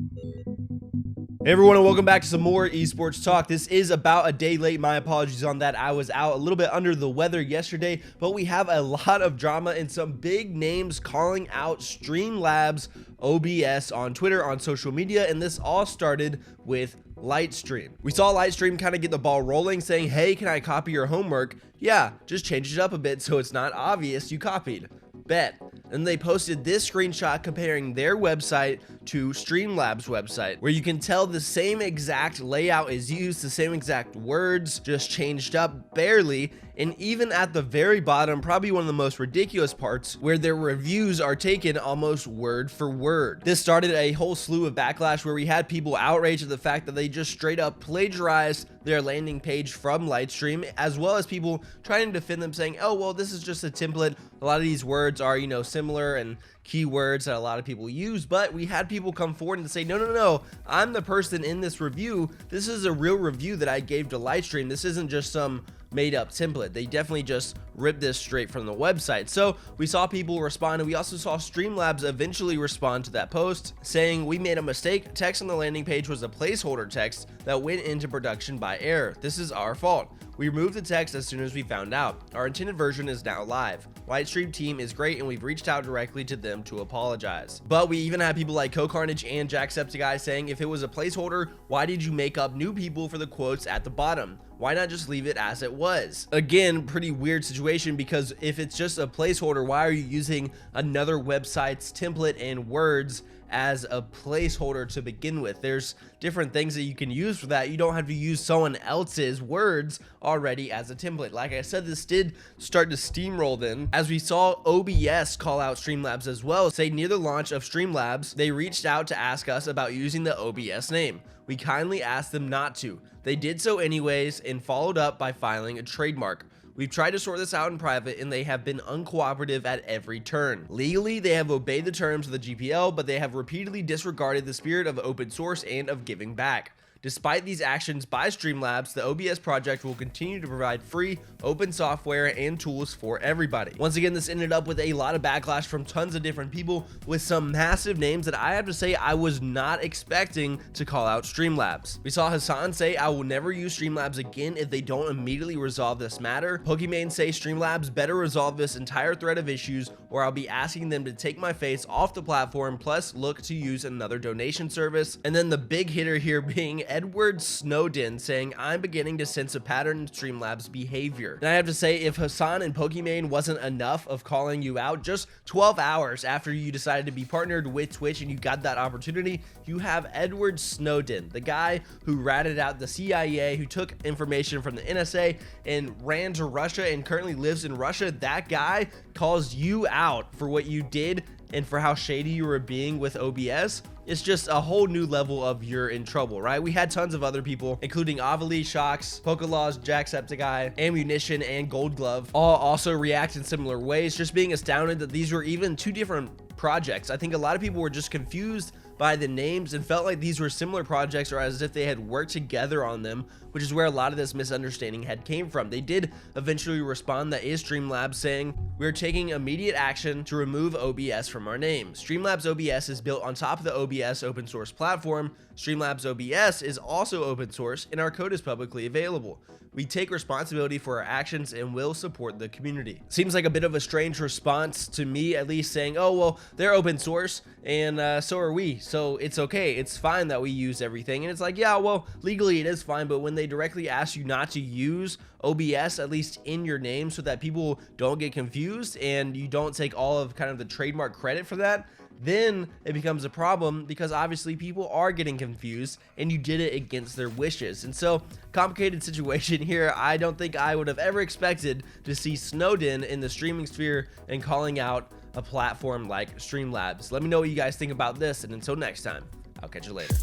Hey everyone, and welcome back to some more esports talk. This is about a day late. My apologies on that. I was out a little bit under the weather yesterday, but we have a lot of drama and some big names calling out Streamlabs OBS on Twitter, on social media, and this all started with Lightstream. We saw Lightstream kind of get the ball rolling saying, hey, can I copy your homework? Yeah, just change it up a bit so it's not obvious you copied. Bet. And they posted this screenshot comparing their website to Streamlabs' website, where you can tell the same exact layout is used, the same exact words, just changed up barely. And even at the very bottom, probably one of the most ridiculous parts, where their reviews are taken almost word for word. This started a whole slew of backlash where we had people outraged at the fact that they just straight up plagiarized their landing page from Lightstream, as well as people trying to defend them saying, oh, well, this is just a template. A lot of these words are, similar and keywords that a lot of people use, but we had people come forward and say, no, I'm the person in this review. This is a real review that I gave to Lightstream. This isn't just some made up template. They definitely just ripped this straight from the website. So we saw people respond, and we also saw Streamlabs eventually respond to that post saying, we made a mistake. Text on the landing page was a placeholder text that went into production by error. This is our fault. We removed the text as soon as we found out. Our intended version is now live. Lightstream team is great, and we've reached out directly to them to apologize. But we even had people like Carnage and Jacksepticeye saying, if it was a placeholder, why did you make up new people for the quotes at the bottom? Why not just leave it as it was? Again, pretty weird situation, because if it's just a placeholder, why are you using another website's template and words as a placeholder to begin with? There's different things that you can use for that. You don't have to use someone else's words already as a template. Like I said, this did start to steamroll then, as we saw OBS call out Streamlabs as well, say near the launch of Streamlabs, they reached out to ask us about using the OBS name. We kindly asked them not to. They did so anyways and followed up by filing a trademark. We've tried to sort this out in private, and they have been uncooperative at every turn. Legally, they have obeyed the terms of the GPL, but they have repeatedly disregarded the spirit of open source and of giving back. Despite these actions by Streamlabs, the OBS project will continue to provide free, open software and tools for everybody. Once again, this ended up with a lot of backlash from tons of different people, with some massive names that I have to say I was not expecting to call out Streamlabs. We saw Hasan say, I will never use Streamlabs again if they don't immediately resolve this matter. Pokimane say, Streamlabs better resolve this entire thread of issues, or I'll be asking them to take my face off the platform, plus look to use another donation service. And then the big hitter here being Edward Snowden saying, I'm beginning to sense a pattern in Streamlabs behavior. And I have to say, if Hasan and Pokimane wasn't enough of calling you out, just 12 hours after you decided to be partnered with Twitch and you got that opportunity, you have Edward Snowden, the guy who ratted out the CIA, who took information from the NSA and ran to Russia and currently lives in Russia. That guy calls you out for what you did and for how shady you were being with OBS. It's just a whole new level of you're in trouble, right? We had tons of other people, including Avali, Shocks, Pokelaws, Jacksepticeye, Ammunition, and Gold Glove, all also react in similar ways, just being astounded that these were even two different projects. I think a lot of people were just confused by the names and felt like these were similar projects, or as if they had worked together on them, which is where a lot of this misunderstanding had came from. They did eventually respond, that is Streamlabs, saying, we're taking immediate action to remove OBS from our name. Streamlabs OBS is built on top of the OBS open source platform. Streamlabs OBS is also open source, and our code is publicly available. We take responsibility for our actions and will support the community. Seems like a bit of a strange response to me, at least, saying, oh, well, they're open source and so are we. So it's okay. It's fine that we use everything. And it's like, yeah, well, legally it is fine. But when they directly ask you not to use OBS, at least in your name, so that people don't get confused and you don't take all of kind of the trademark credit for that, then it becomes a problem, because obviously people are getting confused and you did it against their wishes. And so, complicated situation here. I don't think I would have ever expected to see Snowden in the streaming sphere and calling out a platform like Streamlabs. Let me know what you guys think about this, and until next time, I'll catch you later.